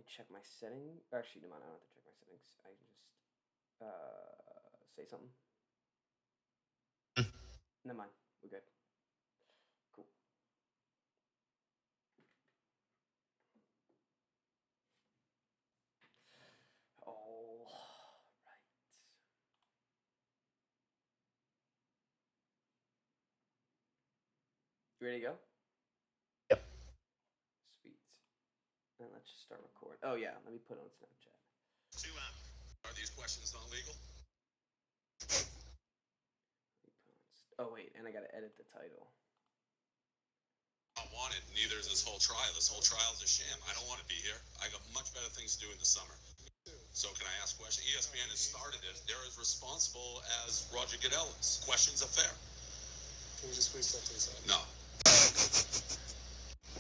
me check my setting. Actually, no, I don't have to check my settings. I can just say something. Never mind. We're good. Cool. All right. You ready to go? Yep. Sweet. And let's just start recording. Oh yeah, let me put it on Snapchat. Are these questions not legal? Oh wait, and I gotta edit the title. I don't want it. Neither is this whole trial. This whole trial is a sham. I don't want to be here. I got much better things to do in the summer. So can I ask a question? ESPN has started it. They're as responsible as Roger Goodell is. Questions are fair. Can you just please step to the side? No.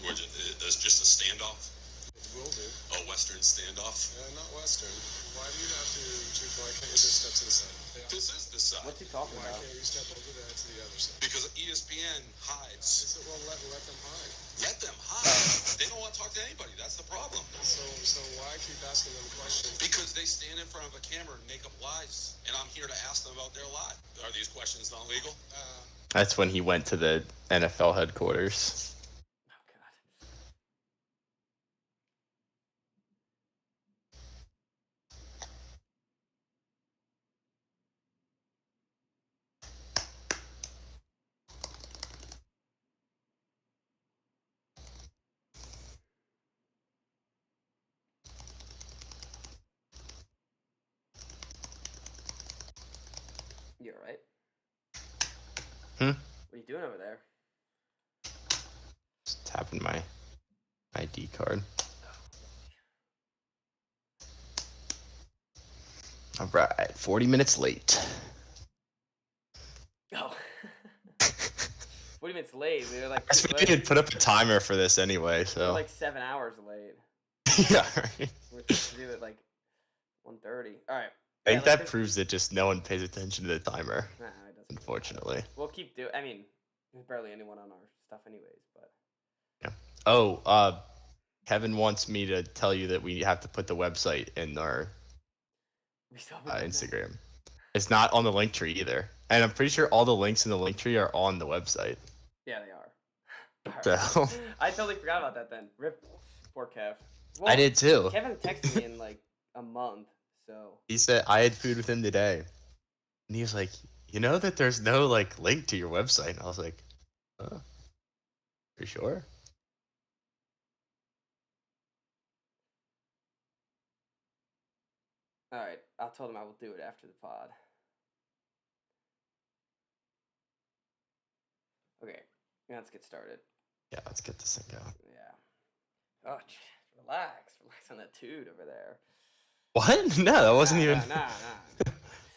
There's just a standoff. It will do. A Western standoff. Not Western. Why do you have to, Chief? Why can't you just step to the side? This is the side. What's he talking Why about? can't you step over there to the other side? Because ESPN hides. I said, well, let them hide. Let them hide. They don't want to talk to anybody. That's the problem. So why keep asking them questions? Because they stand in front of a camera and make up lies, and I'm here to ask them about their lie. Are these questions not legal? That's when he went to the NFL headquarters. Oh god. You alright? Hmm? What are you doing over there? Just tapping my ID card. All right, 40 minutes late. Oh. 40 minutes late. We were like, I guess we didn't put up a timer for this anyway, we were so. like 7 hours late. Yeah, right. We're supposed to do it like 1:30. Alright. I think that proves that just no one pays attention to the timer, Nah, it doesn't. unfortunately. We'll keep doing. I mean, there's barely anyone on our stuff, anyways. But Oh, Kevin wants me to tell you that we have to put the website in our we still haven't done that. Instagram. It's not on the link tree either, and I'm pretty sure all the links in the link tree are on the website. Yeah, they are. Alright. So I totally forgot about that. Then rip, poor Kev. Well, I did too. Kevin texted me in like a month, so. He said I had food with him today, and he was like, "You know that there's no like link to your website." And I was like, "Oh, you sure?" Alright, I told him I will do it after the pod. Okay, let's get started. Yeah, let's get this thing going. Yeah. Oh, relax on that dude over there. What? No, that wasn't even. Nah.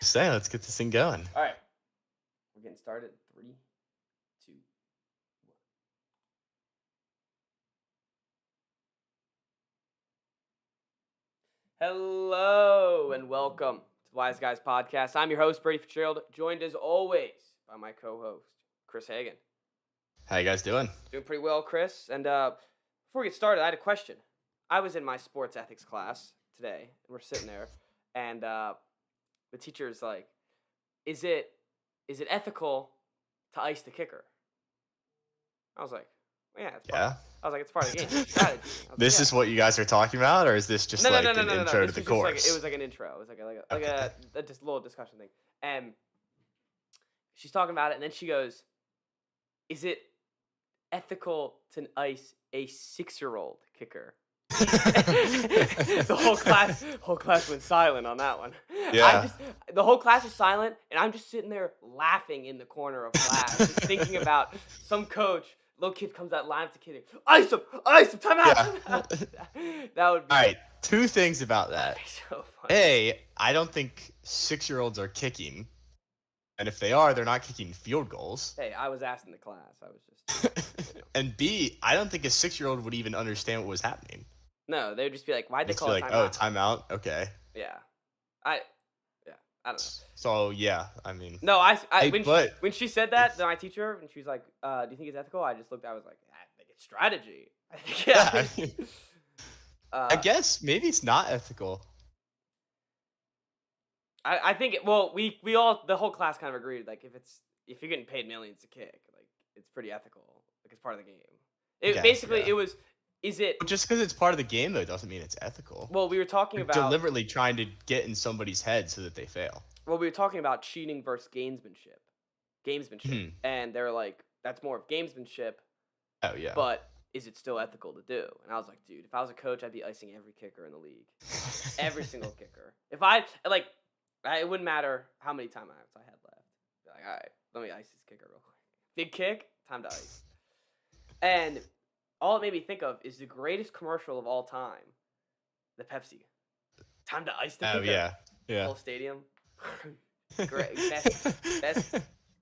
Say, let's get this thing going. All right, we're getting started. 3, 2, 1. Hello and welcome to the Wise Guys Podcast. I'm your host, Brady Fitzgerald, joined as always by my co-host, Chris Hagan. How you guys doing? Doing pretty well, Chris. And before we get started, I had a question. I was in my sports ethics class today, and we're sitting there, and the teacher's like, is it ethical to ice the kicker? I was like, well, yeah, it's part. I was like, it's part of the game. Strategy. This is what you guys are talking about, or is this just an intro to the course? It was like an intro. It was like a just little discussion thing. And she's talking about it, and then she goes, is it ethical to ice a 6-year-old kicker? The whole class went silent on that one. Yeah. The whole class is silent, and I'm just sitting there laughing in the corner of class, just thinking about some coach. Little kid comes out live to kid. Ice him, time out. Yeah. That would be. All right, 2 things about that. So funny. A, I don't think 6-year-olds are kicking, and if they are, they're not kicking field goals. Hey, I was asked in the class. I was just. And B, I don't think a 6-year-old would even understand what was happening. No, they would just be like, "Why'd they Just call be it like, timeout?" "Oh, timeout. Okay." Yeah, I don't know. So yeah, I mean. No, But when she said that, my teacher, and she was like, "Do you think it's ethical?" I just looked. I was like, "I think it's strategy." yeah, I mean, I guess maybe it's not ethical. I think well we all the whole class kind of agreed like if you're getting paid millions to kick like it's pretty ethical like it's part of the game. It Guess, basically yeah. it was is it But just because it's part of the game though doesn't mean it's ethical. well we were talking You're about deliberately trying to get in somebody's head so that they fail. well we were talking about cheating versus gamesmanship, and they're like that's more of gamesmanship, Oh yeah. but is it still ethical to do? And I was like, dude, if I was a coach, I'd be icing every kicker in the league, every single kicker. If I like. It wouldn't matter how many timeouts I had left. Be like, all right, let me ice this kicker real quick. Big kick, time to ice. And all it made me think of is the greatest commercial of all time, the Pepsi. Time to ice the kicker. Oh yeah. Whole stadium. Great,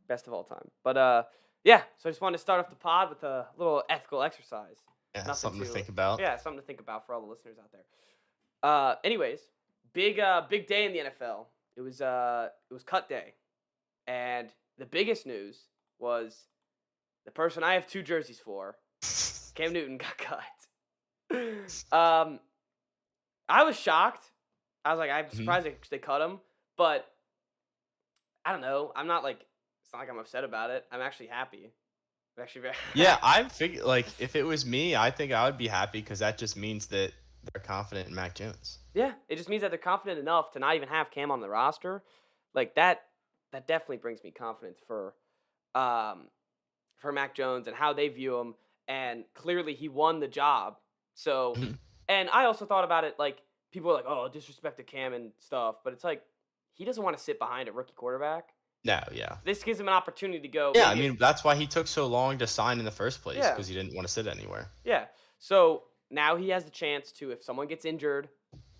best of all time. But yeah. So I just wanted to start off the pod with a little ethical exercise. Yeah, something to think about. Yeah, something to think about for all the listeners out there. Anyways, big day in the NFL. It was cut day, and the biggest news was the person I have 2 jerseys for, Cam Newton, got cut. I was shocked. I was like, I'm surprised they cut him, but I don't know. I'm not like it's not like I'm upset about it. I'm actually happy. I'm actually very Yeah, I figured like if it was me, I think I would be happy because that just means that they're confident in Mac Jones. Yeah, it just means that they're confident enough to not even have Cam on the roster. Like that definitely brings me confidence for Mac Jones and how they view him. And clearly he won the job. So, and I also thought about it like people are like, oh, disrespect to Cam and stuff. But it's like he doesn't want to sit behind a rookie quarterback. No, yeah. This gives him an opportunity to go. Yeah, I mean, that's why he took so long to sign in the first place Yeah. because he didn't want to sit anywhere. Yeah. So now he has the chance to, if someone gets injured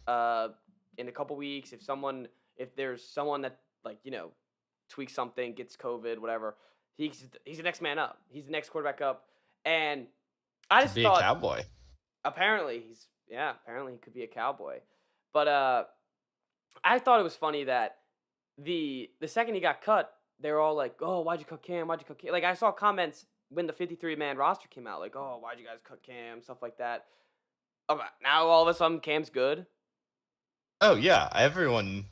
in a couple weeks, if there's someone that like, tweaks something, gets COVID, whatever, he's the next man up. He's the next quarterback up. And I just Be thought a cowboy. apparently he could be a cowboy. But I thought it was funny that the second he got cut, they were all like, "Oh, why'd you cut Cam? Why'd you cut Cam?" Like I saw comments when the 53-man roster came out, like, "Oh, why'd you guys cut Cam?" Stuff like that. Now all of a sudden Cam's good. Oh yeah, everyone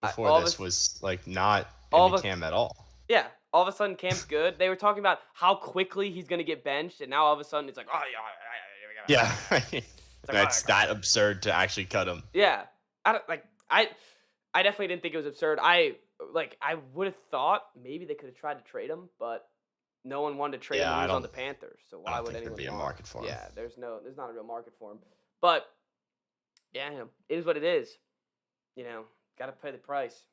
before all of this a- was like not all into of a- Cam at all. Yeah, all of a sudden Cam's good. They were talking about how quickly he's gonna get benched, and now all of a sudden it's like, "Oh yeah." Yeah, that's that absurd to actually cut him. Yeah, I definitely didn't think it was absurd. I would have thought maybe they could have tried to trade him, but no one wanted to trade him when he was on the Panthers. So why would anyone? There'd be a market for him. Yeah, there's not a real market for him. But yeah, it is what it is. Got to pay the price.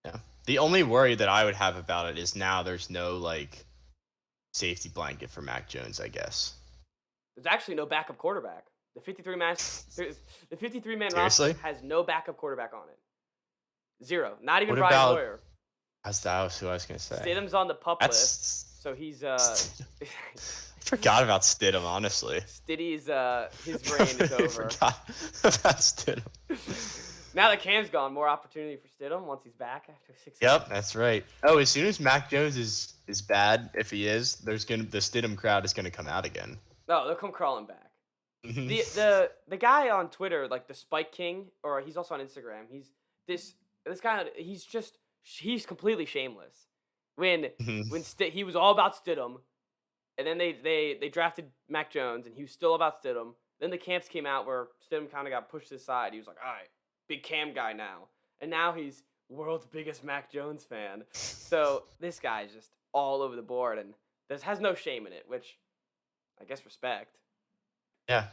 Yeah. The only worry that I would have about it is now there's no like safety blanket for Mac Jones, I guess. There's actually no backup quarterback. The 53-man Seriously? roster has no backup quarterback on it. Zero. Not even What Brian about- Hoyer. That was who I was gonna say. Stidham's on the pup That's list, so he's I forgot about Stidham, honestly. Stiddy's his reign is I over. forgot about Stidham. Now that Cam's gone, more opportunity for Stidham once he's back after 6 Yep, years. that's right. Oh, as soon as Mac Jones is bad, if he is, the Stidham crowd is gonna come out again. No, they'll come crawling back. Mhm. The guy on Twitter, like the Spike King, or he's also on Instagram. He's this guy. He's completely shameless. When he was all about Stidham, and then they drafted Mac Jones, and he was still about Stidham. Then the camps came out where Stidham kind of got pushed to the side. He was like, all right, big Cam guy now, and now he's world's biggest Mac Jones fan. So this guy's just all over the board, and has no shame in it, which I guess respect. Yeah.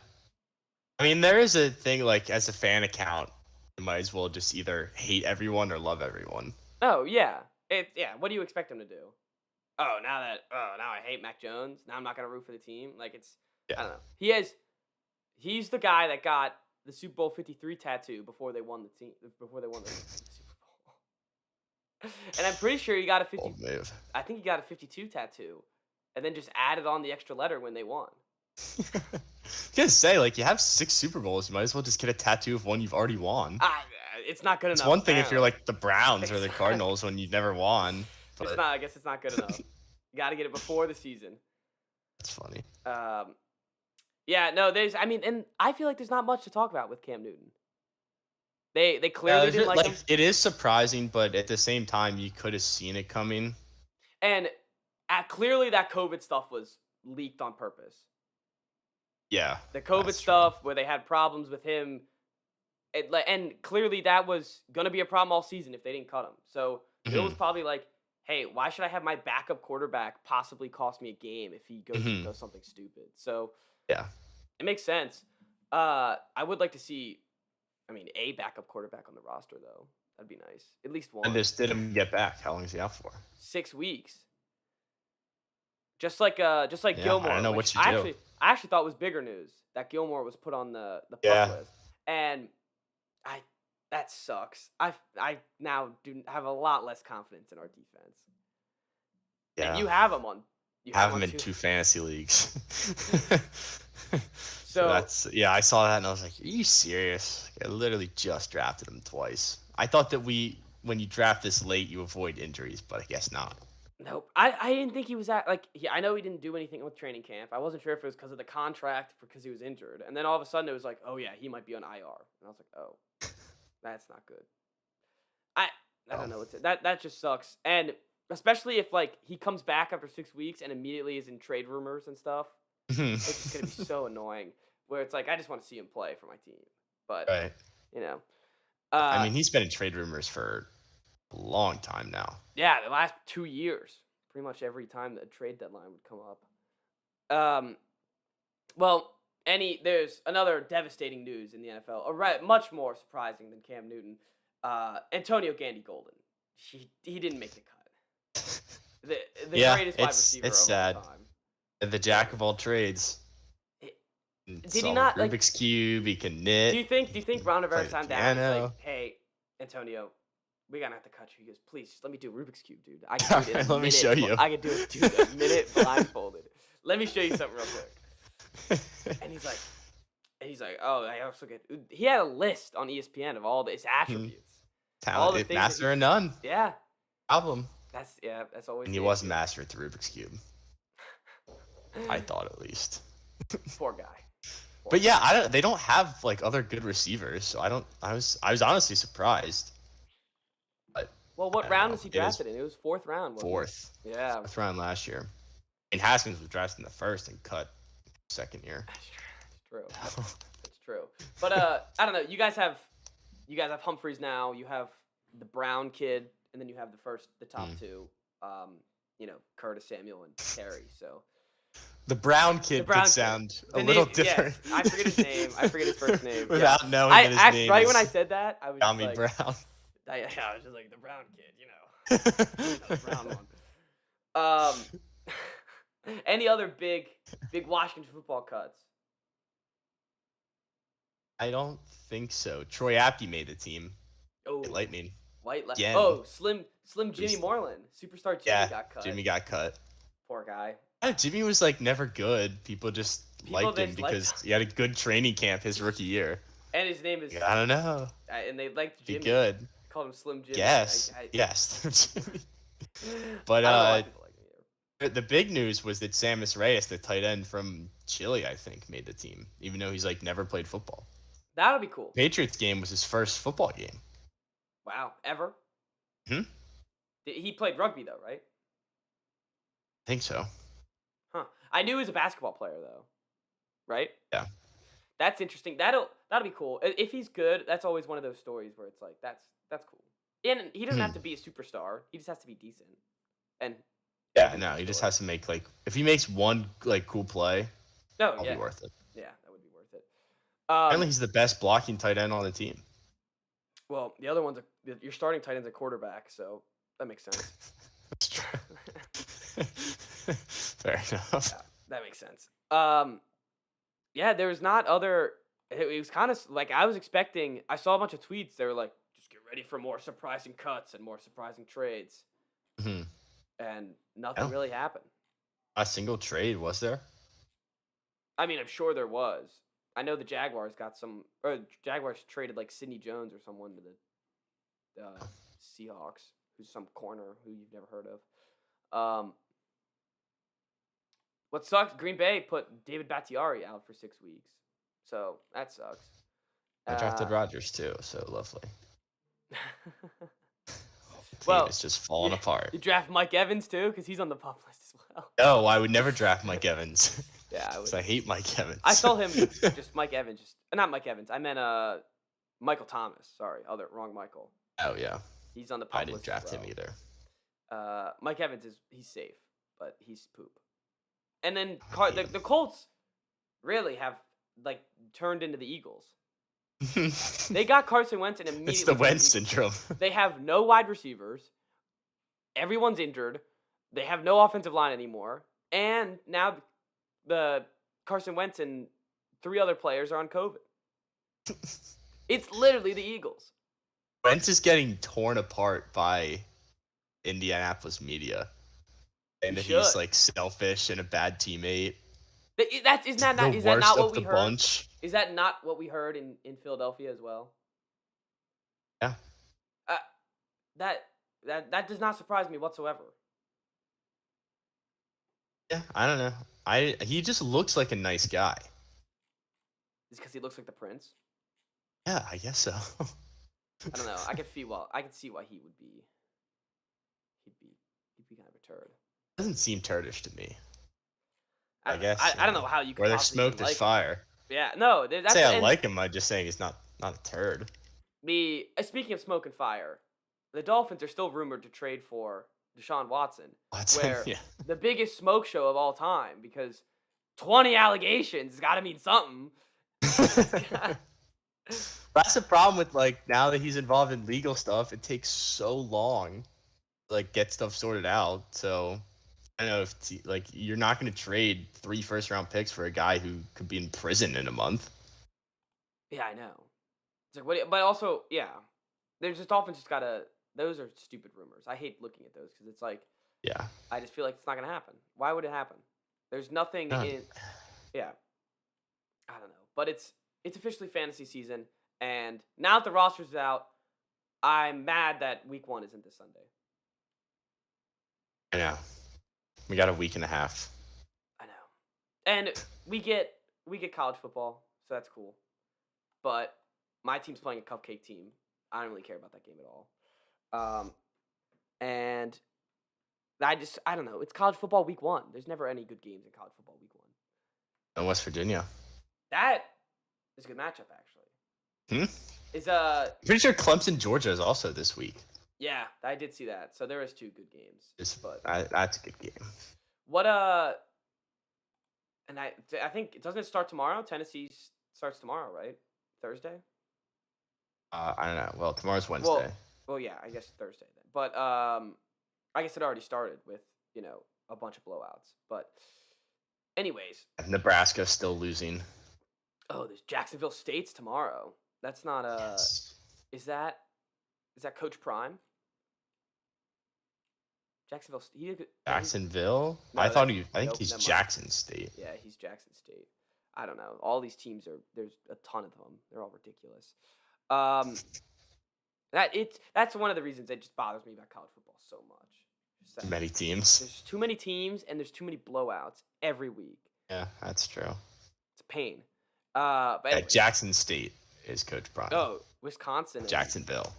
I mean, there is a thing, like, as a fan account, you might as well just either hate everyone or love everyone. Oh, yeah. What do you expect him to do? Oh, now I hate Mac Jones. Now I'm not going to root for the team. Like, I don't know. He's the guy that got the Super Bowl 53 tattoo before they won the Super Bowl. And I'm pretty sure he got a 50. Bold move. I think he got a 52 tattoo and then just added on the extra letter when they won. I was gonna say, like, you have 6 Super Bowls. You might as well just get a tattoo of one you've already won. It's not good enough. It's one thing if you're apparently. like the Browns or the Exactly. Cardinals when you've never won. But It's not. I guess it's not good enough. You got to get it before the season. that's funny. Yeah, no, and I feel like there's not much to talk about with Cam Newton. They Yeah, clearly it's didn't like him, it is surprising, but at the same time, you could have seen it coming. and clearly that COVID stuff was leaked on purpose. Yeah, The COVID that's true. stuff where they had problems with him, and clearly that was gonna be a problem all season if they didn't cut him. So Bill was Mhm, probably like, "Hey, why should I have my backup quarterback possibly cost me a game if he goes and mhm. does something stupid?" So Yeah, it makes sense. I would like to see, a backup quarterback on the roster though. That'd be nice. At least and one. just didn't get back. How long is he out for? 6 weeks. Just like Yeah, I don't Gilmore, know which what you I do. actually I actually thought was bigger news that Gilmore was put on the pup Yeah, list. And I that sucks. I now do have a lot less confidence in our defense. And yeah. you have him on Have him in two. 2 fantasy leagues. So So, yeah, I saw that and I was like, "Are you serious?" Like, I literally just drafted him twice. I thought that when you draft this late, you avoid injuries, but I guess not. nope. I didn't think he was I know he didn't do anything with training camp. I wasn't sure if it was because of the contract or because he was injured. And then all of a sudden it was like, "Oh yeah, he might be on IR." And I was like, "Oh, that's not good." I I Oh. don't know that just sucks. And especially if he comes back after 6 weeks and immediately is in trade rumors and stuff. It's just going to be so annoying where it's like I just want to see him play for my team. But, Right. you know. I Uh mean, he's been in trade rumors for a long time now. yeah, the last 2 years, pretty much every time the trade deadline would come up. Well, there's another devastating news in the NFL, much more surprising than Cam Newton. Antonio Gandy Golden. He didn't make the cut. The Yeah, greatest wide receiver it's of sad. all time. The jack of all trades. It- Can Did he solve not Rubik's Cube. He can knit. do you think Ron Rivera play the sat down and was piano. like, "Hey, Antonio, we gotta have to cut you." He goes, "Please, just let me do Rubik's Cube, dude. I can do it in a Let me minute. show you. I can do it, dude, a minute blindfolded. Let me show you something real quick." And he's like, "Oh, I also get." He had a list on ESPN of all his attributes, all the Talent, things. master of none. Yeah, Problem. that's always. And the he was issue. master at the Rubik's Cube. I thought at least. Poor guy. But yeah, they don't have like other good receivers, so I was honestly surprised. But Well, I what don't round know. was he It was drafted in? It was fourth round, wasn't fourth. it? Yeah. Fourth round last year. And Haskins was drafted in the first and cut second year. That's true. That's true. But I don't know. You guys have Humphreys now. You have the Brown kid, and then you have the top two. Curtis Samuel and Terry. So The Brown kid Brown could kid. sound The a little name- different. yes, I forget his name. I forget his first name. Without yeah. knowing that his name right is when I said that, I was just Tommy like, Brown. I was just like the Brown kid, the Brown one. Any other big Washington football cuts? I don't think so. Troy Apke made the team. Oh, Lightning. White. Again. Oh, Slim Jimmy Recent- Moreland, superstar Jimmy Yeah, got cut. Jimmy got cut. Poor guy. Jimmy was like never good. People just liked him just liked because he had a good training camp his rookie year. And his name is. I don't know. And they liked Be Jimmy. good. Called him Slim Jimmy. Yes. I Yes. I don't But know why people like him either. the big news was that Sammis Reyes, the tight end from Chile, I think, made the team, even though he's like never played football. That'll be cool. Patriots game was his first football game. Wow. Ever? Hmm? He played rugby though, right? I think so. Huh. I knew he was a basketball player though. Right? Yeah. That's interesting. That'll be cool. If he's good, that's always one of those stories where it's like that's cool. And he doesn't have to be a superstar. He just has to be decent. And Yeah, no, he just has to make like if he makes one like cool play, no, it'll be worth it. Yeah, that would be worth it. Apparently, he's the best blocking tight end on the team. Well, the other one's your starting tight end's a quarterback, so that makes sense. That's true. Fair enough. Yeah, that makes sense. Yeah, there was not other. It was kind of like I was expecting. I saw a bunch of tweets. They were like, "Just get ready for more surprising cuts and more surprising trades," Hmm. and nothing really happened. A single trade was there? I mean, I'm sure there was. I know the Jaguars got some, or Jaguars traded like Sidney Jones or someone to the Seahawks, who's some corner who you've never heard of. What sucks? Green Bay put David Bakhtiari out for 6 weeks, so that sucks. I drafted Rodgers too, so lovely. The team Well, is just falling apart. You draft Mike Evans too, because he's on the pup list as well. No, I would never draft Mike Evans. Yeah, I 'Cause would. I hate Mike Evans. I saw him just Mike Evans, not Mike Evans. I meant Michael Thomas. Sorry, wrong Michael. Oh yeah, He's on the pup I didn't list draft as him well. either. Mike Evans he's safe, but he's poop. And then the Colts really have like turned into the Eagles. They got Carson Wentz and immediately It's the Wentz syndrome. They have no wide receivers. Everyone's injured. They have no offensive line anymore. And now the Carson Wentz and 3 other players are on COVID. It's literally the Eagles. Wentz is getting torn apart by Indianapolis media. And that he's like selfish and a bad teammate. Is that not what we heard? Bunch. Is that not what we heard in Philadelphia as well? Yeah. That does not surprise me whatsoever. Yeah, I don't know. He just looks like a nice guy. Is it because he looks like the prince? Yeah, I guess so. I don't know. I can see why he would be. He'd be kind of a turd. Doesn't seem turdish to me. I guess. I don't know how you could. Where there's smoke, there's fire. Yeah, no. That's say I like him. I'm just saying he's not a turd. Speaking of smoke and fire, the Dolphins are still rumored to trade for Deshaun Watson, where yeah. the biggest smoke show of all time, because 20 allegations has got to mean something. That's the problem with now that he's involved in legal stuff. It takes so long to get stuff sorted out. So I don't know if you're not going to trade 3 first-round picks for a guy who could be in prison in a month. Yeah, I know. It's like, but also, yeah, there's just Dolphins just gotta. Those are stupid rumors. I hate looking at those because it's like, yeah, I just feel like it's not gonna happen. Why would it happen? There's nothing in. Yeah, I don't know, but it's officially fantasy season, and now that the roster's out, I'm mad that week 1 isn't this Sunday. I know. We got a week and a half. I know, and we get college football, so that's cool, but my team's playing a cupcake team. I don't really care about that game at all. And I don't know. It's college football week 1. There's never any good games in college football week 1. In West Virginia. That is a good matchup, actually. Is pretty sure Clemson, Georgia is also this week. Yeah, I did see that. So there is 2 good games. That's a good game. What and I think doesn't it start tomorrow? Tennessee starts tomorrow, right? Thursday? I don't know. Well, tomorrow's Wednesday. Well, yeah, I guess Thursday then. But I guess it already started with, a bunch of blowouts. But anyways. Nebraska's still losing. Oh, there's Jacksonville State's tomorrow. That's not Yes. Is that Coach Prime? Jacksonville. Jacksonville? No, I think nope, he's never mind. Jackson State. Yeah, he's Jackson State. I don't know. All these teams there's a ton of them. They're all ridiculous. That's one of the reasons it just bothers me about college football so much. Too many teams. There's too many teams and there's too many blowouts every week. Yeah, that's true. It's a pain. But anyway. Jackson State is Coach Prime. Oh, Wisconsin. Jacksonville.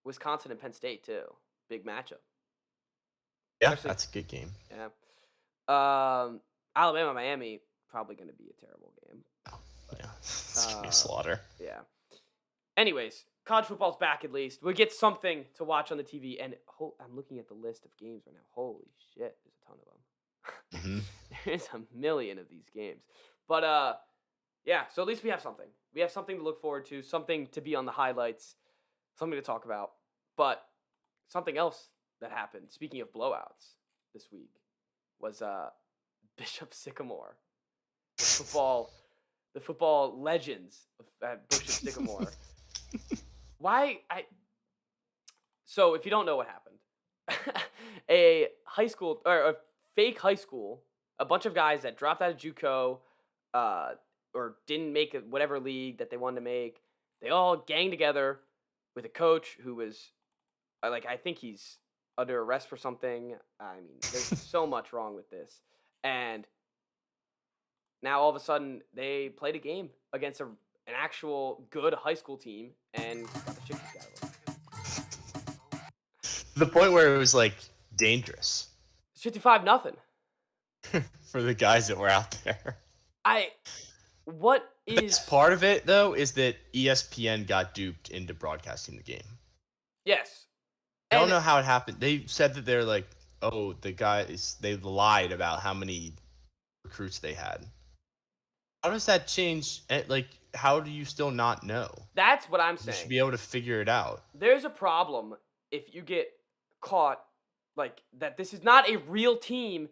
Wisconsin and Penn State too. Big matchup. Yeah, Especially, that's a good game. Yeah. Alabama, Miami, probably going to be a terrible game. Yeah, it's going to be a slaughter. Yeah. Anyways, college football's back at least. We get something to watch on the TV, and I'm looking at the list of games right now. Holy shit, there's a ton of them. There's a million of these games. But, yeah, so at least we have something. We have something to look forward to, something to be on the highlights, something to talk about. But something else that happened, speaking of blowouts this week, was Bishop Sycamore. The football legends of Bishop Sycamore. So if you don't know what happened, a high school or a fake high school, a bunch of guys that dropped out of JUCO, or didn't make whatever league that they wanted to make, they all gang together with a coach who was I think he's under arrest for something. I mean, there's so much wrong with this. And now all of a sudden they played a game against an actual good high school team and got the shit kicked out of them. To the point where it was like dangerous 55-0. for the guys that were out there. What is Part of it though is that ESPN got duped into broadcasting the game. Yes. I don't know how it happened. They said that they're like, oh, the guys, they lied about how many recruits they had. How does that change? Like, how do you still not know? That's what I'm You saying. should be able to figure it out. There's a problem if you get caught like that. This is not a real team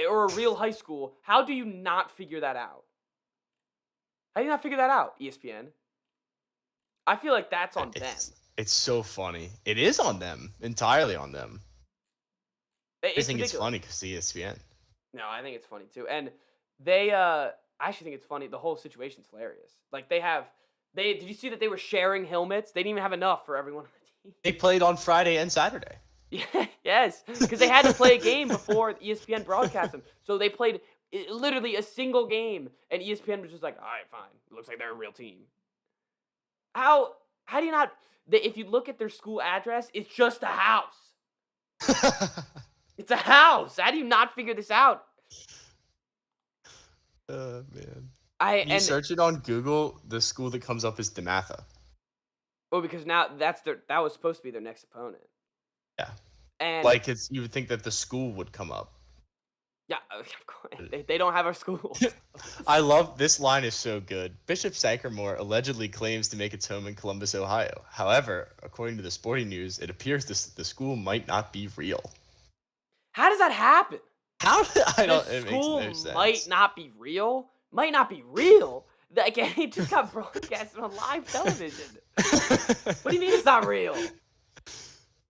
or a real high school. How do you not figure that out? How do you not figure that out, ESPN? I feel like that's on them. It's so funny. It is on them. Entirely on them. I think it's funny because ESPN. No, I think it's funny too. And they I actually think it's funny. The whole situation's hilarious. Like did you see that they were sharing helmets? They didn't even have enough for everyone on the team. They played on Friday and Saturday. Yeah, yes, because they had to play a game before ESPN broadcast them. So they played literally a single game, and ESPN was just like, all right, fine. It looks like they're a real team. How do you not... If you look at their school address, it's just a house. It's a house. How do you not figure this out? Man. You search it on Google, the school that comes up is DeMatha. Oh, because now that was supposed to be their next opponent. Yeah. And like you would think that the school would come up. Yeah, of course. They don't have our schools. I love this line is so good. Bishop Sycamore allegedly claims to make its home in Columbus, Ohio. However, according to the Sporting News, it appears the school might not be real. How does that happen? It makes no sense. Might not be real? Might not be real? Like, it just got broadcasted on live television. What do you mean it's not real?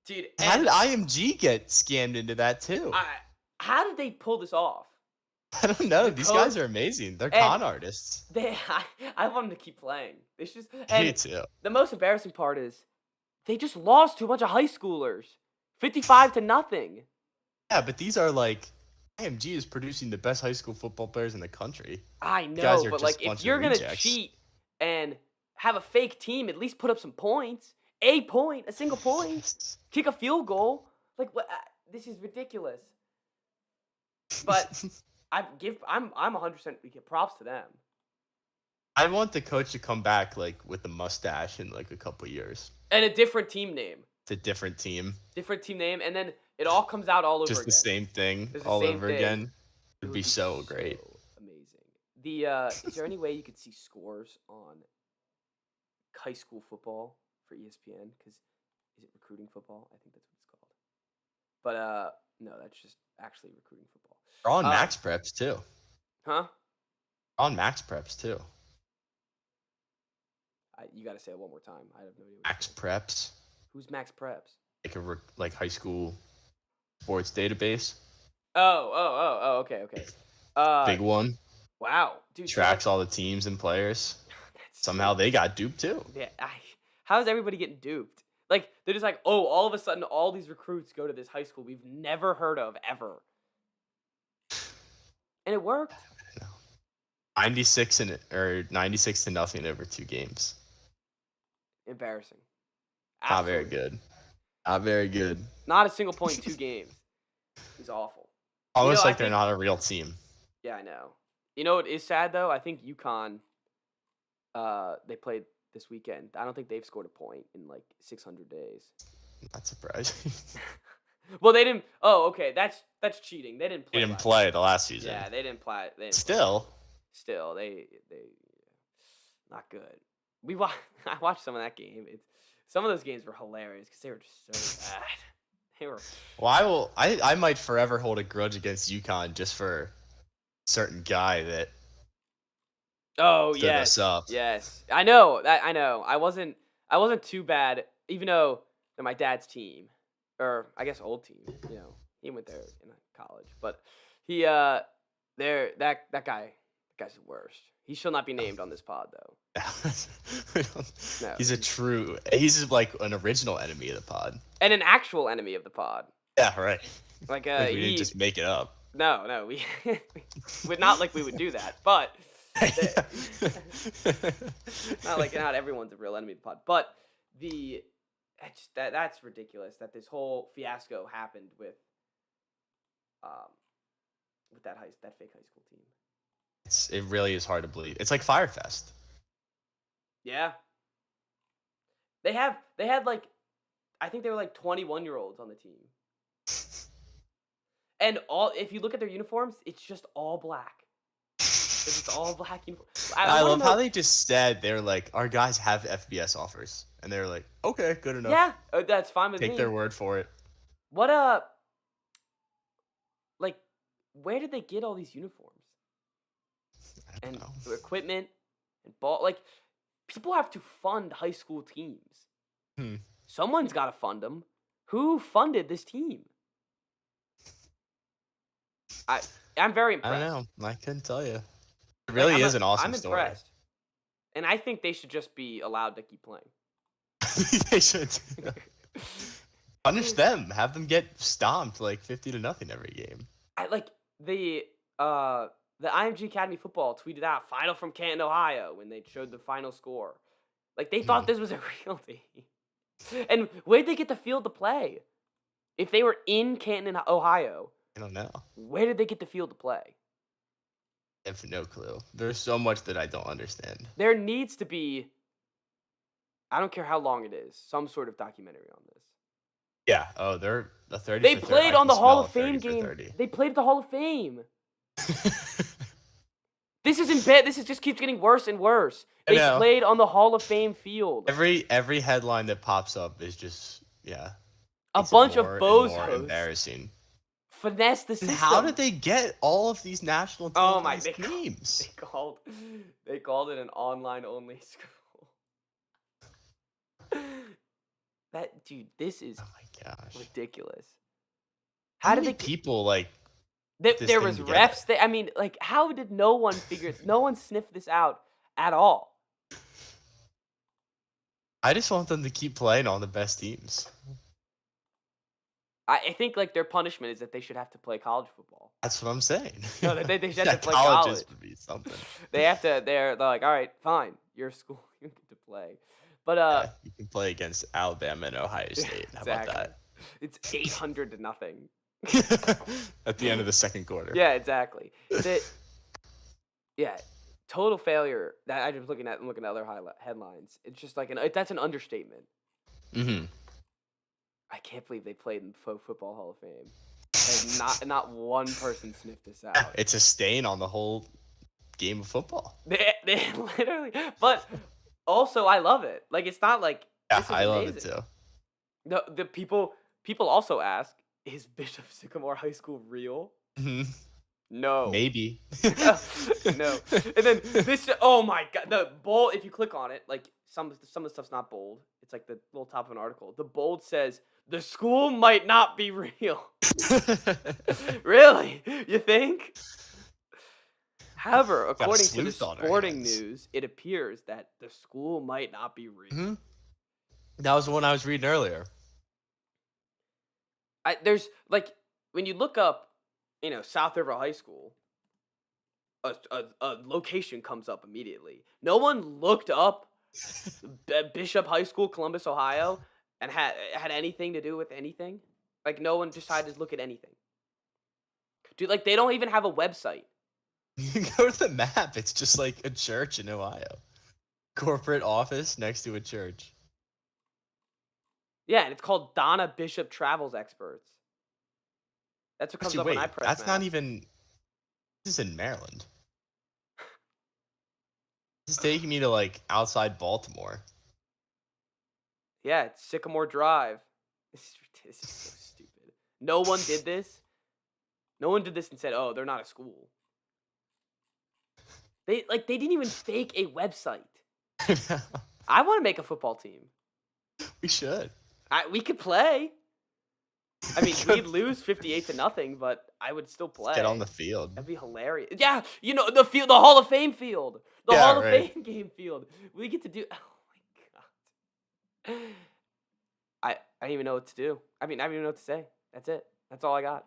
Dude, how did IMG get scammed into that too? How did they pull this off? I don't know. These guys are amazing. They're con artists. I want them to keep playing. It's just Me too. The most embarrassing part is they just lost to a bunch of high schoolers, 55-0. Yeah, but these are like IMG is producing the best high school football players in the country. I know, but like if you're gonna cheat and have a fake team, at least put up some points. A single point, kick a field goal. Like what? This is ridiculous. But I'm 100% we give props to them. I want the coach to come back like with a mustache in like a couple years. And a different team name. It's a different team. Different team name, and then it all comes out all over again. Just the same thing all over again. It'd be so great. Amazing. Is there any way you could see scores on high school football for ESPN? Because is it recruiting football? I think that's what it's called. But no, that's just actually recruiting football. They're on Max Preps too. Huh? They're on Max Preps too. You got to say it one more time. I have no idea. Max Preps. Who's Max Preps? Like high school sports database. Oh, okay. Big one. Wow, dude. Tracks all the teams and players. Somehow they got duped too. Yeah. How is everybody getting duped? Like they're just like, oh, all of a sudden, all these recruits go to this high school we've never heard of ever, and it worked. 96-0 over 2 games. Embarrassing. Not very good. Not very good. Not a single point in 2 games. It's awful. Almost like they're not a real team. Yeah, I know. You know what is sad though? I think UConn. They played this weekend. I don't think they've scored a point in like 600 days. Not surprising. Well, they didn't. Oh, okay. That's cheating. They didn't play. They didn't play the last season. Yeah, they didn't play. Still, they not good. I watched some of that game. Some of those games were hilarious because they were just so bad. They were. Well, I might forever hold a grudge against UConn just for a certain guy that. Oh stood us up. Yes. I know. I wasn't too bad, even though they're my dad's team, or I guess old team. You know, he went there in college, but he that guy's the worst. He shall not be named on this pod though. No. He's like an original enemy of the pod. And an actual enemy of the pod. Yeah, right. Like we didn't just make it up. No, we would not like we would do that, but not everyone's a real enemy of the pod. But that's ridiculous that this whole fiasco happened with that fake high school team. It really is hard to believe. It's like Firefest. Yeah. They had like, I think they were like 21-year-olds on the team. And if you look at their uniforms, it's just all black. It's just all black uniforms. I love how they just said they were like, our guys have FBS offers, and they were like, okay, good enough. Yeah, that's fine with me. Take their word for it. What like, where did they get all these uniforms? I don't know. The equipment and ball. Like, people have to fund high school teams. Someone's got to fund them. Who funded this team? I'm very impressed. I don't know. I couldn't tell you. It really is an awesome story. I'm impressed. And I think they should just be allowed to keep playing. They should. Punish them. Have them get stomped like 50-0 every game. The IMG Academy football tweeted out final from Canton, Ohio, when they showed the final score. Like, they thought this was a real team. And where'd they get the field to play? If they were in Canton, Ohio, I don't know. Where did they get the field to play? I have no clue. There's so much that I don't understand. There needs to be, I don't care how long it is, some sort of documentary on this. Yeah. Oh, they're a 30. They played on the Hall of Fame game. They played at the Hall of Fame. This isn't bad. This just keeps getting worse and worse. They played on the Hall of Fame field. Every headline that pops up is just a bunch of bozos. Embarrassing. Finesse the system. How did they get all of these national teams? They called it an online only school. This is ridiculous. How did people there was refs. How did no one sniff this out at all? I just want them to keep playing on the best teams. I think their punishment is that they should have to play college football. That's what I'm saying. No, they should have to play college. Would be something. They have to. They're like, all right, fine, you're a school, you get to play, but you can play against Alabama and Ohio State. How about that? It's 800-0 at the end of the second quarter. Yeah, exactly. Total failure. That I'm just looking at other headlines. It's just that's an understatement. Mm-hmm. I can't believe they played in the Football Hall of Fame. And not one person sniffed this out. It's a stain on the whole game of football. They literally, but also I love it. It's not like I love it too. No, the people also ask, is Bishop Sycamore High School real? Mm-hmm. No. Maybe. No. And then this. Oh my god, the bold. If you click on it, some of the stuff's not bold. It's the little top of an article. The bold says the school might not be real. Really? You think? However, according to the Sporting News, it appears that the school might not be real. Mm-hmm. That was the one I was reading earlier. There's when you look up, South River High School, a location comes up immediately. No one looked up Bishop High School, Columbus, Ohio, and had anything to do with anything. No one decided to look at anything. Dude, they don't even have a website. You go to the map. It's just a church in Ohio. Corporate office next to a church. Yeah, and it's called Donna Bishop Travels Experts. That's what comes up when I press That's maps. not even... This is in Maryland. This is taking me to, outside Baltimore. Yeah, it's Sycamore Drive. This is so stupid. No one did this. No one did this and said, oh, they're not a school. They didn't even fake a website. I want to make a football team. We should. We could play. I mean, we'd lose 58-0, but I would still play. Get on the field. That'd be hilarious. Yeah, the field, the Hall of Fame field, the Hall of Fame game field. We get to do. Oh my god. I don't even know what to do. I don't even know what to say. That's it. That's all I got.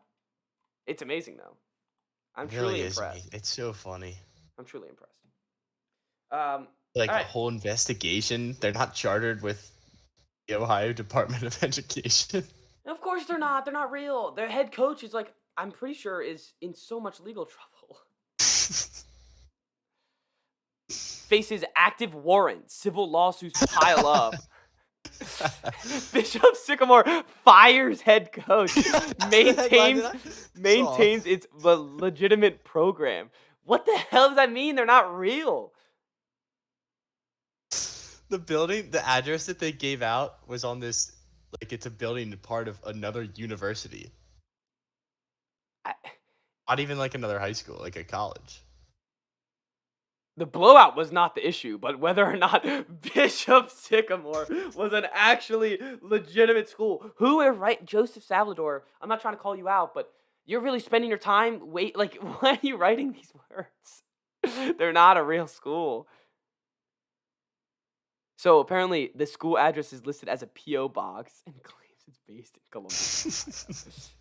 It's amazing though. I'm It really truly is. impressed. It's so funny. I'm truly impressed. Like all a right. whole investigation. They're not chartered with the Ohio Department of Education. Of course they're not. They're not real. Their head coach is like, I'm pretty sure, is in so much legal trouble. Faces active warrants. Civil lawsuits pile up. Bishop Sycamore fires head coach. Maintains its legitimate program. What the hell does that mean? They're not real. The building, the address that they gave out was on this, like it's a building part of another university. Not even like another high school, like a college. The blowout was not the issue, but whether or not Bishop Sycamore was an actually legitimate school. Who are right? Joseph Salvador, I'm not trying to call you out, but you're really spending your time like, why are you writing these words? They're not a real school. So apparently the school address is listed as a P.O. box and claims it's based in Columbus.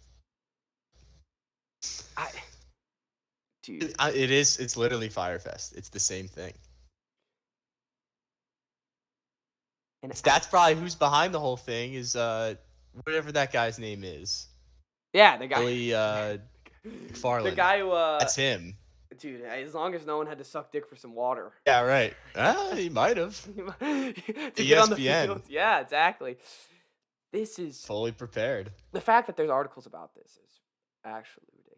Dude. It is. It's literally Firefest. It's the same thing. And that's probably who's behind the whole thing is whatever that guy's name is. Yeah, the guy. Billy McFarland. The guy who that's him. Dude, as long as no one had to suck dick for some water. Yeah, right. He might have. To get on the field. Yeah, exactly. This is fully prepared. The fact that there's articles about this is actually ridiculous.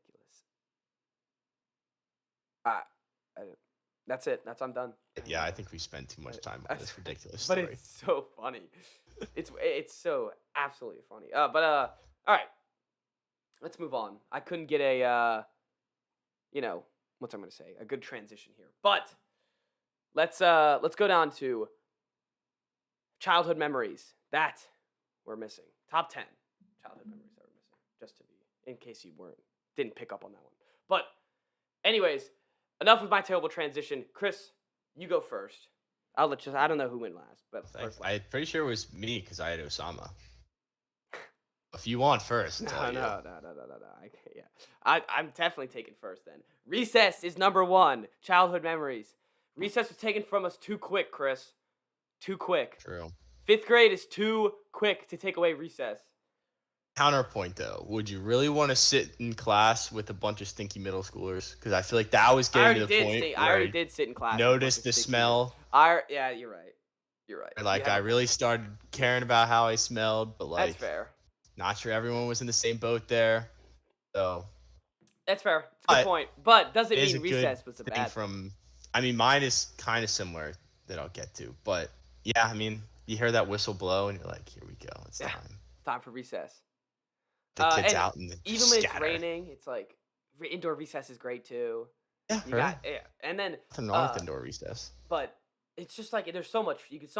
That's it. I'm done. Yeah, I think we spent too much time on this ridiculous story. But it's so funny. It's so absolutely funny. All right. Let's move on. I couldn't get a what's I'm gonna say? A good transition here. But let's go down to childhood memories that we're missing. Top 10 childhood memories that we're missing. Just to be, in case you didn't pick up on that one. But anyways, enough with my terrible transition. Chris, you go first. I don't know who went last, but first. I'm pretty sure it was me because I had Osama. If you want first, no. I'm definitely taking first then. Recess is number 1. Childhood memories. Recess was taken from us too quick, Chris. Too quick. True. 5th grade is too quick to take away recess. Counterpoint though, would you really want to sit in class with a bunch of stinky middle schoolers? Because I feel like that was getting to the point where I already did sit in class. Noticed the smell. Yeah, you're right. Like I really started caring about how I smelled, but like that's fair. Not sure everyone was in the same boat there, so that's fair. It's a good point, but doesn't mean recess was a bad thing. Mine is kind of similar that I'll get to, but yeah, I mean, you hear that whistle blow and you're like, here we go, it's time. Time for recess. The kids out and even when it's raining, it's like indoor recess is great too. Yeah, and then nothing wrong with indoor recess. But it's just like there's so much you could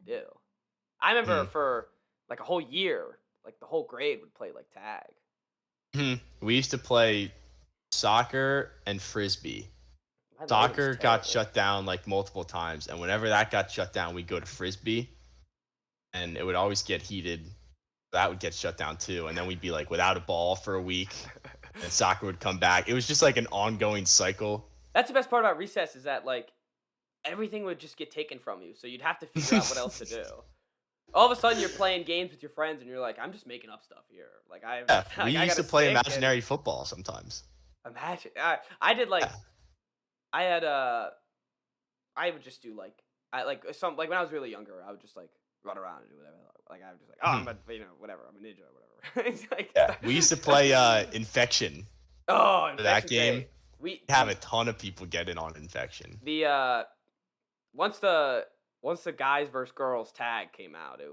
do. I remember for like a whole year, like the whole grade would play like tag. We used to play soccer and frisbee. Soccer got shut down like multiple times, and whenever that got shut down, we'd go to frisbee, and it would always get heated. That would get shut down too, and then we'd be like without a ball for a week, and soccer would come back. It was just like an ongoing cycle. That's the best part about recess is that like everything would just get taken from you, so you'd have to figure out what else to do. All of a sudden, you're playing games with your friends, and you're like, "I'm just making up stuff here." Like we used to play imaginary football sometimes. Imagine, I did like, I would just do like, when I was really younger, I would just like run around and do whatever. Like I was just like, oh, I'm whatever, I'm a ninja or whatever. It's like, we used to play Infection. Oh, for that game. Day. We have a ton of people get in on Infection. The once the guys versus girls tag came out, it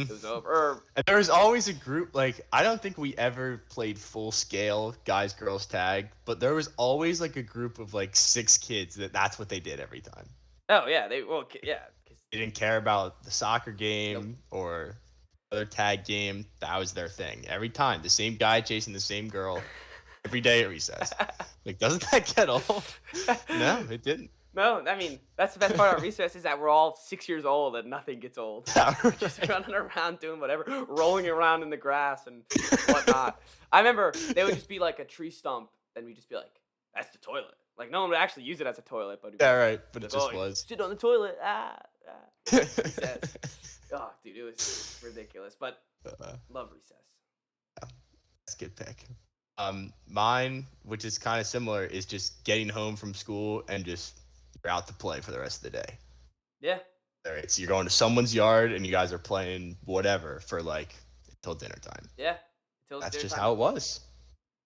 was over. And there was always a group, like I don't think we ever played full scale guys girls tag, but there was always like a group of like 6 kids that's what they did every time. Oh yeah, they didn't care about the soccer game or other tag game. That was their thing every time. The same guy chasing the same girl every day at recess. Like, doesn't that get old? No, it didn't. No, I mean, that's the best part about recess is that we're all 6 years old and nothing gets old. We're just running around doing whatever, rolling around in the grass and whatnot. I remember they would just be like a tree stump and we'd just be like, that's the toilet. Like no one would actually use it as a toilet, but Yeah, right. But it like, just "Oh, you was. sit on the toilet. Recess. Oh, dude, it was ridiculous. But love recess. That's a good pick. Mine, which is kind of similar, is just getting home from school and just you're out to play for the rest of the day. Yeah. All right, so you're going to someone's yard and you guys are playing whatever for like until dinner time. Yeah. Until That's dinner just time. how it was.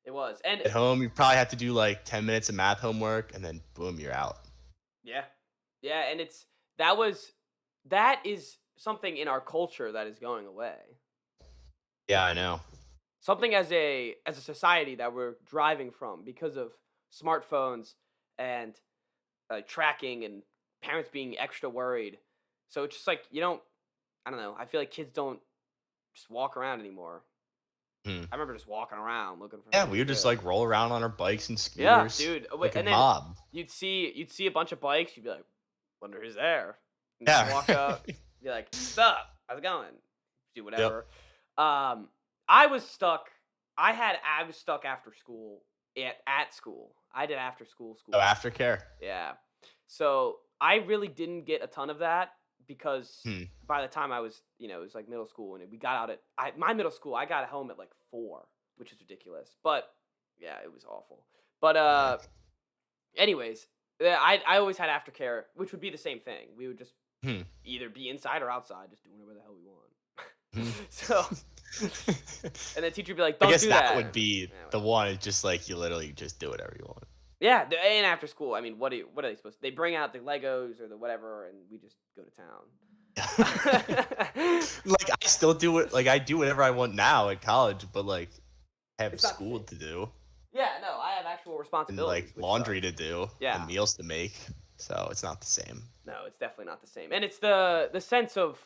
It was. And At home, you probably have to do like 10 minutes of math homework, and then boom, you're out. yeah. Yeah, and that is something in our culture that is going away. Yeah, I know. Something as a society that we're driving from because of smartphones and tracking and parents being extra worried. So it's just like I don't know. I feel like kids don't just walk around anymore. Hmm. I remember just walking around looking for. Yeah, we would just like roll around on our bikes and yeah, scooters. dude. Like And a then mob. you'd see a bunch of bikes. You'd be like, wonder who's there. And Yeah. you'd walk up. Be like, what's up? How's it going? Do whatever. I was stuck. I was stuck after school at school. I did after school. Oh, aftercare. Yeah. So I really didn't get a ton of that because by the time I was, it was like middle school and we got out at my middle school, I got home at like 4, which is ridiculous. But yeah, it was awful. But anyways, I always had aftercare, which would be the same thing. We would just either be inside or outside, just doing whatever the hell we want. So, and the teacher would be like, "Don't I guess do that that." would be the one. It's just like you literally just do whatever you want. Yeah, and after school, I mean, what are they supposed to? They bring out the Legos or the whatever, and we just go to town. Like I still do it. Like I do whatever I want now at college, but like I have It's not the school same. to do Yeah, no, I have actual and responsibilities. like which laundry sucks. to do Yeah. and meals to make. So it's not the same. No, it's definitely not the same, and it's the sense of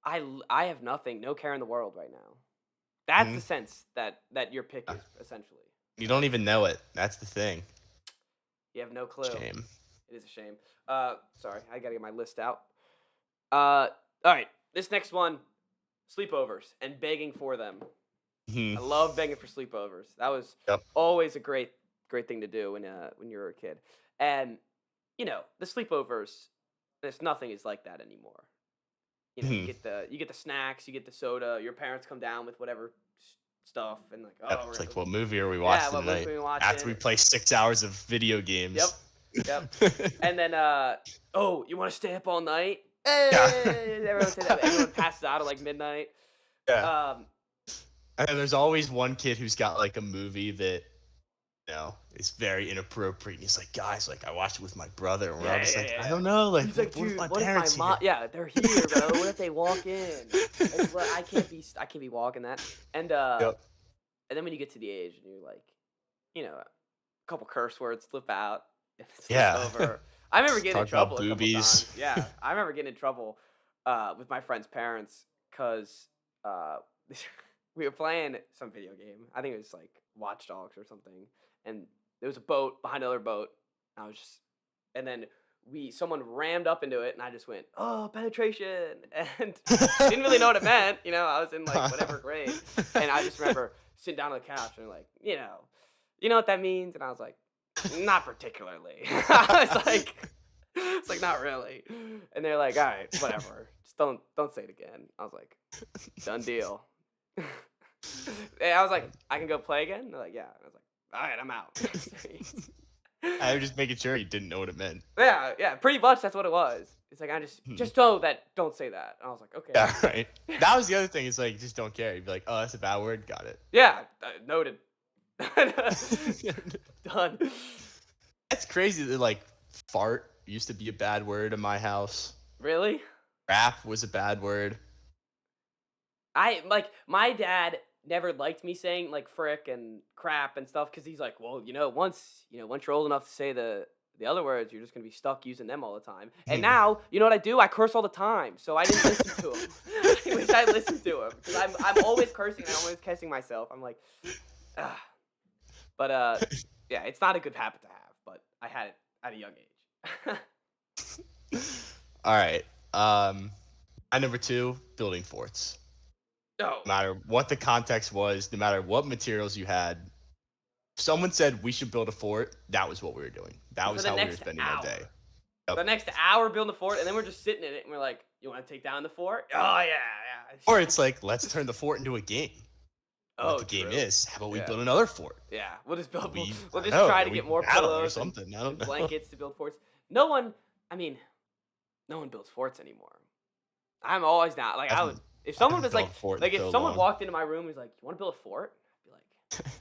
I have nothing, no care in the world right now. That's the sense that your pick is essentially. You don't even know it. That's the thing. You have no clue. Shame. It is a shame. Sorry, I gotta get my list out. All right, this next one, sleepovers and begging for them. I love begging for sleepovers. That was always a great thing to do when you were a kid. And the sleepovers, there's nothing is like that anymore. You get the snacks, you get the soda. Your parents come down with whatever stuff, and like, It's like, what movie are we watching what movie tonight? we watching? After we play 6 hours of video games. Yep. And then, you want to stay up all night? Hey! Everyone say that. Everyone passes out at like midnight. Yeah. And then there's always one kid who's got like a movie that, is very inappropriate. He's like, guys, like I watched it with my brother, and we're all just I don't know, like, he's like, what if dude, my what if parents my mom? here? Yeah, they're here, bro. What if they walk in? Like, I can't be walking that. And and then when you get to the age and you're like, a couple curse words slip out. And it's over. I remember getting in trouble a couple times. Yeah, I remember getting in trouble with my friend's parents because we were playing some video game. I think it was like Watch Dogs or something, and there was a boat behind another boat. And then someone rammed up into it, and I just went, "Oh, penetration!" And didn't really know what it meant. I was in like whatever grade, and I just remember sitting down on the couch and like, you know what that means? And I was like, not particularly. I was like, it's like not really. And they're like, all right, whatever. Just don't say it again. I was like, done deal. And I was like, I can go play again? They're like, yeah. And I was like, all right, I'm out. I was just making sure you didn't know what it meant. Yeah, pretty much that's what it was. It's like, I just know that, don't say that. And I was like, okay. Yeah, right. That was the other thing. It's like, just don't care. You'd be like, oh, that's a bad word. Got it. Yeah, noted. Done. That's crazy that like fart used to be a bad word in my house. Really? Rap was a bad word. My dad never liked me saying like frick and crap and stuff because he's like, well, once you're old enough to say the other words, you're just gonna be stuck using them all the time. And now, you know what I do? I curse all the time, so I didn't listen to him. I wish I listened to him because I'm always cursing. I'm always cussing myself. I'm like, ah. But yeah, it's not a good habit to have. But I had it at a young age. All right. At number 2, building forts. No No matter what the context was, no matter what materials you had, Someone said we should build a fort. That was what we were doing. That For was the how we were next spending our day. hour. Yep. The next hour building the fort, and then we're just sitting in it, and we're like, "You want to take down the fort? Oh yeah. Or it's like, let's turn the fort into a game. Oh, What the game true. is? How about we Yeah. build another fort? Yeah, we'll just build. We'll I just know, try to we get can more battle or pillows and, something. I don't and know. blankets to build forts. No one, I mean, no one builds forts anymore. I'm always not like I would. If someone was like, if someone walked into my room and was like, "You want to build a fort?" I'd be like,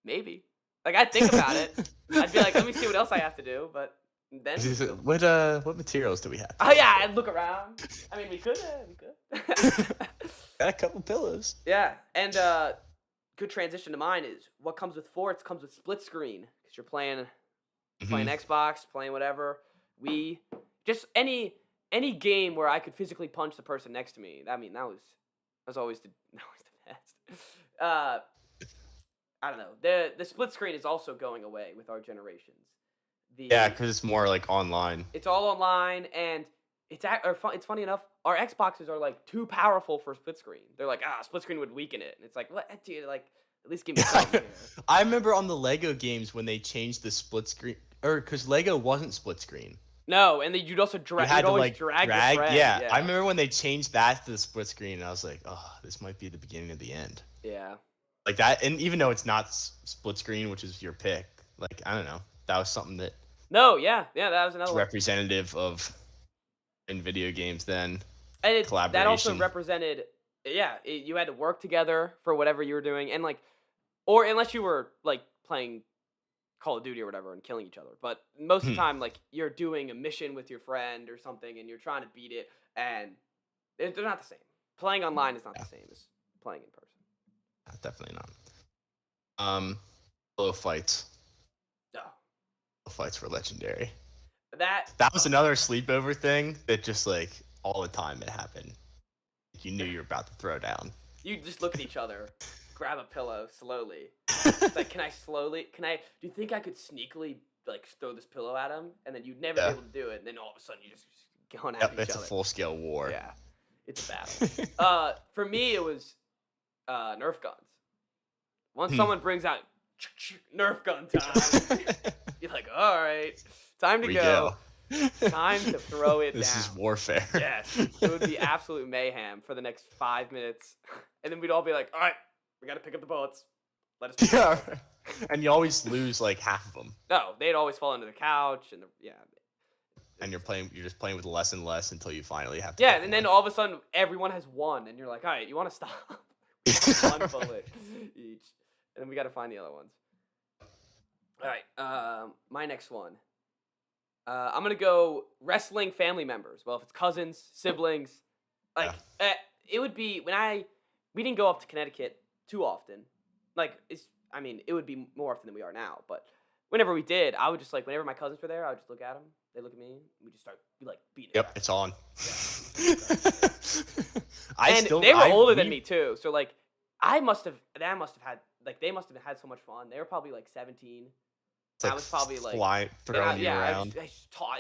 maybe. Like I'd think about it. I'd be like, "Let me see what else I have to do." But then, What materials do we have? oh yeah, I'd look around. I mean, we could. Got a couple pillows. Yeah, and good transition to mine is what comes with forts comes with split screen because you're playing Xbox, playing whatever. Just any game where I could physically punch the person next to me. I mean, that was always the best. I don't know. The split screen is also going away with our generations. Yeah, because it's more like online. It's all online, and it's funny enough. Our Xboxes are like too powerful for split screen. They're like, split screen would weaken it, and it's like, what, dude? Like, at least give me something here. I remember on the Lego games when they changed the split screen, or because Lego wasn't split screen. No, and then you'd also drag. You had you'd to always drag. the friend. Yeah, I remember when they changed that to the split screen, and I was like, oh, this might be the beginning of the end. Yeah. Like that, and even though it's not split screen, which is your pick, like I don't know, that was something that. No, yeah, that was another one. Representative of in video games then. And collaboration. That also represented, you had to work together for whatever you were doing, and like, or unless you were like playing Call of Duty or whatever and killing each other, but most of the time, like you're doing a mission with your friend or something, and you're trying to beat it, and they're not the same. Playing online is not the same as playing in person. Definitely not. Pillow fights. No. Fights were legendary. That was another sleepover thing that just like all the time it happened. You knew you were about to throw down. You just look at each other, grab a pillow slowly. It's like, do you think I could sneakily like throw this pillow at him? And then you'd never be able to do it, and then all of a sudden you just going at each other. It's a full scale war. Yeah. It's a battle. For me it was Nerf guns. Once someone brings out Nerf gun time, you're like, all right, time to go. Time to throw it This down. is warfare. Yes, it would be absolute mayhem for the next 5 minutes, and then we'd all be like, all right, we got to pick up the bullets. Let us pick up the bullets. And you always lose like half of them. No, they'd always fall under the couch, and And you're just playing with less and less until you finally have to. Yeah, and then all of a sudden everyone has one, and you're like, all right, you want to stop? One bullet each, and then we got to find the other ones. All right, my next one. I'm gonna go wrestling family members. Well, if it's cousins, siblings, like it would be we didn't go up to Connecticut too often. Like it would be more often than we are now. But whenever we did, I would just like whenever my cousins were there, I would just look at them. They look at me. We just start like beating. Yep, it's on. Yeah. They were older than me too, so like they must have had so much fun. They were probably like 17. I was probably like throwing you around.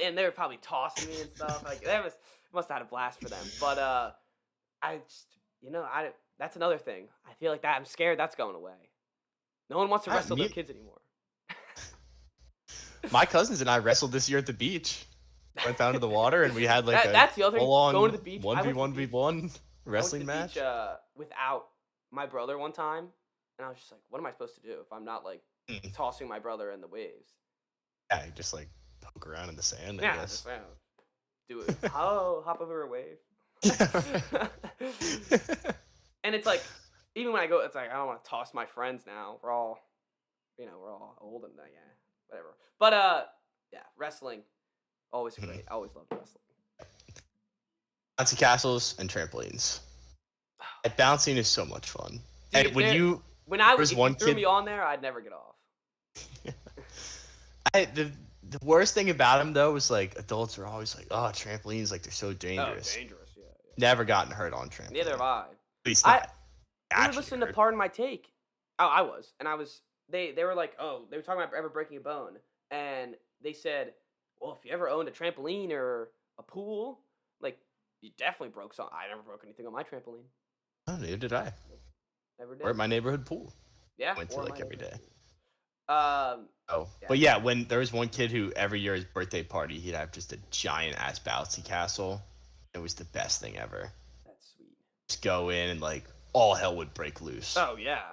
And they were probably tossing me and stuff. Like that must have had a blast for them. But that's another thing. I feel like I'm scared that's going away. No one wants to wrestle their kids anymore. My cousins and I wrestled this year at the beach. Went down to the water and we had like that's the other thing. Going to the beach, 1v1v1 wrestling match. Beach, without my brother one time, and I was just like, what am I supposed to do if I'm not like tossing my brother in the waves? Yeah, you just like poke around in the sand. I guess. Just, do it. Hop over a wave. And it's like, even when I go, it's like I don't want to toss my friends now. We're all old and whatever. But wrestling, always great. I always loved wrestling. Bouncy castles and trampolines. Bouncing is so much fun. Dude, and when I was one threw me on there, I'd never get off. The worst thing about them though was like adults are always like, oh, trampolines, like they're so dangerous. Oh, dangerous, yeah. Never gotten hurt on trampolines. Neither have I. At least not. We were listening to Pardon My Take. I was, and I was. They were like, oh, they were talking about ever breaking a bone, and they said, well, if you ever owned a trampoline or a pool, like you definitely broke something. I never broke anything on my trampoline. Oh, neither did I. Never did. Or at my neighborhood pool. Yeah. Went to like every day. Oh, Yeah. but yeah, when there was one kid who every year his birthday party, he'd have just a giant ass bouncy castle. It was the best thing ever. That's sweet. Just go in and like all hell would break loose. Oh yeah.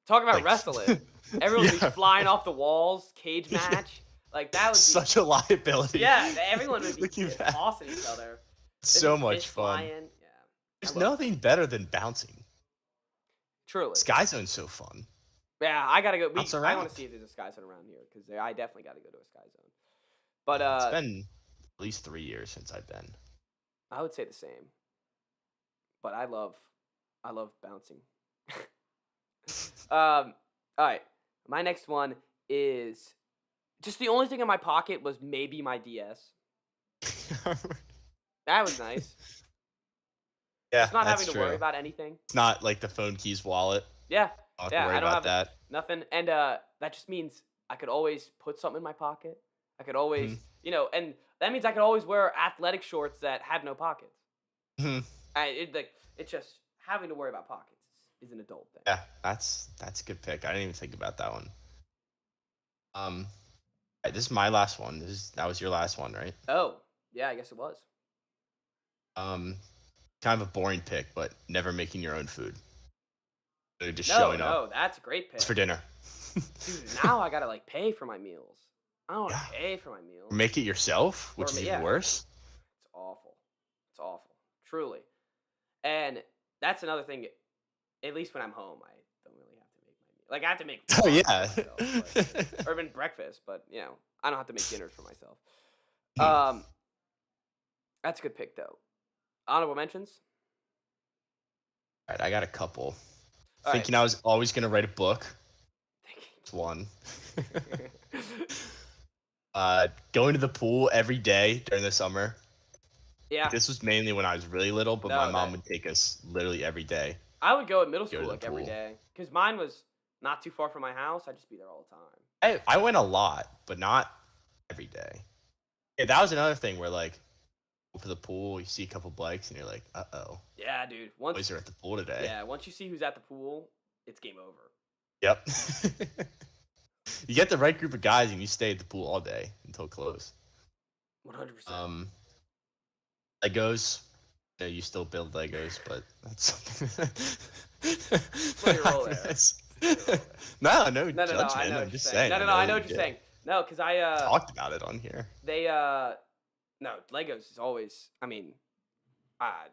Talk about Like, wrestling. Everyone would be yeah. flying off the walls, cage match. Like that would be Such a liability. yeah. Everyone would be Looking back. tossing each other. There'd So be much fists fun. flying. Yeah. There's I love nothing better than bouncing. Truly. Sky Zone's so fun. Yeah, I gotta go. Bounce I want around. to see if there's a Sky Zone around here because I definitely got to go to a Sky Zone. But It's been at least 3 years since I've been. I would say the same. But I love bouncing. All right. My next one is just the only thing in my pocket was maybe my DS. That was nice. Yeah, Just not that's having to true. worry about anything. It's not like the phone keys wallet. Yeah. I don't have Yeah, to worry I don't about have that. nothing. And that just means I could always put something in my pocket. I could always, and that means I could always wear athletic shorts that had no pockets. Mhm. It's just having to worry about pockets is an adult thing. Yeah, that's a good pick. I didn't even think about that one. Alright, this is my last one. That was your last one, right? Oh, yeah, I guess it was. Kind of a boring pick, but never making your own food. So just No, showing up. that's a great pick. It's for dinner. Dude, now I gotta pay for my meals. I don't want to Yeah. pay for my meals. Or make it yourself, which Or is yeah. even worse. It's awful. It's awful. Truly. And that's another thing. At least when I'm home, I don't really have to make my meal. Like I have to make. Oh lunch yeah. for myself, or even breakfast, but I don't have to make dinners for myself. That's a good pick though. Honorable mentions. All right, I got a couple. All Thinking I was always gonna write a book. It's one. Going to the pool every day during the summer. Yeah, This was mainly when I was really little, but my No, mom that- would take us literally every day. I would go at middle Go to school the like every pool. day because mine was not too far from my house. I'd just be there all the time. I went a lot, but not every day. Yeah, that was another thing where like go to the pool, you see a couple bikes, and you're like, Yeah, dude. boys are at the pool today. Yeah, once you see who's at the pool, it's game over. Yep. You get the right group of guys, and you stay at the pool all day until close. 100%. Legos. Yeah, you still build Legos, but that's something. Play your role there. No No, judgment. I know what I'm you're just saying. saying. No, I know what you're saying. No, because I Talked about it on here. no, Legos is always. I mean,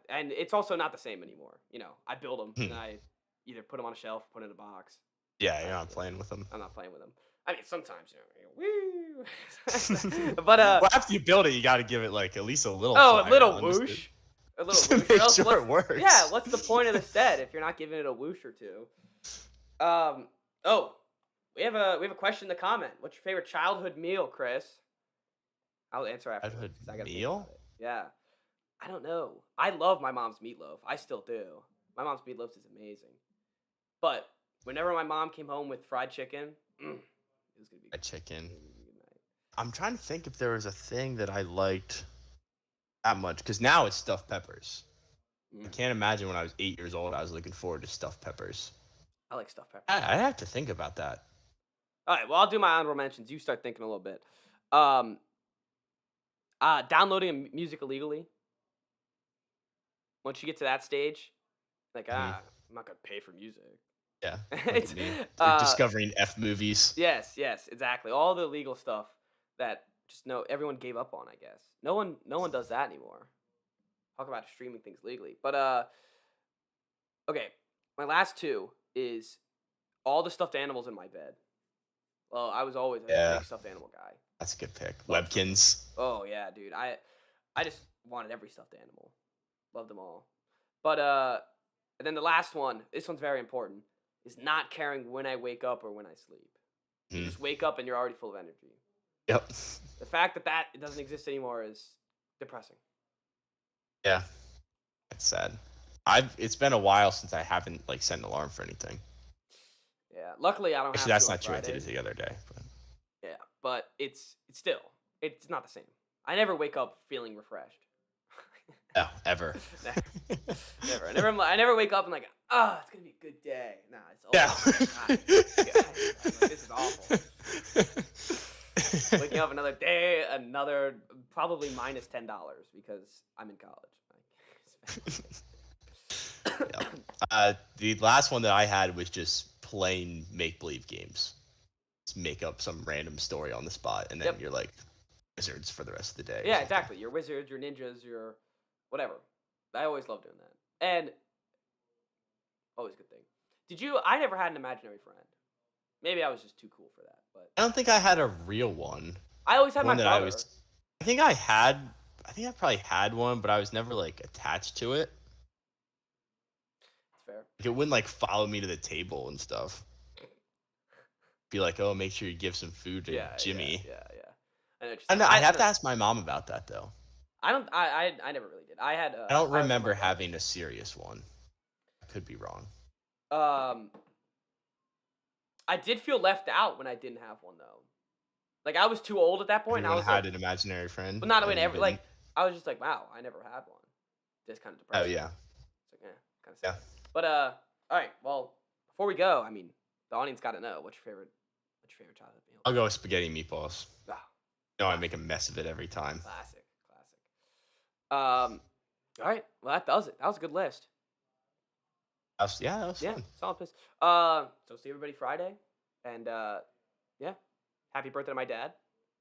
and it's also not the same anymore. I build them and I either put them on a shelf, put it in a box. Yeah, you're not playing with them. I'm not playing with them. I mean, sometimes woo. But Well, after you build it, you got to give it like at least a little. oh, a fly little around just to- whoosh. A little just to whoosh. make Or else sure what's- it works. Yeah, what's the point of the set if you're not giving it a whoosh or two? Oh, we have a question in the comment. What's your favorite childhood meal, Chris? I'll answer after. Childhood 'cause I gotta think meal? about it. Yeah, I don't know. I love my mom's meatloaf. I still do. My mom's meatloaf is amazing. But whenever my mom came home with fried chicken, it was gonna be Fried chicken. it was gonna be a good night. I'm trying to think if there was a thing that I liked that much, because now it's stuffed peppers. I Mm. can't imagine when I was 8 years old, I was looking forward to stuffed peppers. I like stuffed pepper. I have to think about that. All right, well, I'll do my honorable mentions. You start thinking a little bit. Downloading music illegally. Once you get to that stage, like, I'm not gonna pay for music. Yeah. It's, Like you're discovering F movies. yes, exactly. All the illegal stuff that everyone gave up on. I guess no one does that anymore. Talk about streaming things legally, but okay. My last two is all the stuffed animals in my bed. Well, I was always a Yeah. big stuffed animal guy. That's a good pick. Love Webkins. Oh yeah, dude. I just wanted every stuffed animal. Loved them all. But and then the last one, this one's very important, is not caring when I wake up or when I sleep. You Mhm. just wake up and you're already full of energy. Yep. The fact that it doesn't exist anymore is depressing. Yeah. It's sad. It's been a while since I haven't like set an alarm for anything. Yeah. Luckily, I don't Actually, have that's to on not true. I did Fridays. it the other day. But Yeah, but it's not the same. It's not the same. I never wake up feeling refreshed. No, ever. Never. I never wake up and like, oh, it's gonna be a good day. Nah, it's Yeah. like, this is awful. Waking up another day, another probably minus $10 because I'm in college. The last one that I had was just plain make believe games. Just make up some random story on the spot, and then you're like wizards for the rest of the day. Yeah, exactly. You're wizards, you're ninjas, you're whatever. I always love doing that. And always a good thing. I never had an imaginary friend. Maybe I was just too cool for that, but I don't think I had a real one. I always had One my that brother. I think I probably had one, but I was never like attached to it. That's fair. Like, it wouldn't like follow me to the table and stuff. Be like, oh, make sure you give some food to Jimmy. Yeah. I have to ask my mom about that though. I never really did. I don't remember having a serious one. I could be wrong. I did feel left out when I didn't have one though. Like I was too old at that point. Everyone and I was had like, an imaginary friend. but not whenever. Like I was just like, wow, I never had one. Just kind of depressing. Oh yeah. It's like, kind of sad. But all right. Well, before we go, I mean, the audience got to know what's your favorite childhood meal. I'll go with spaghetti meatballs. Oh, No, I make a mess of it every time. Classic. All right. Well, that does it. That was a good list. That was fun. Solid piss. So see everybody Friday, and yeah, happy birthday to my dad.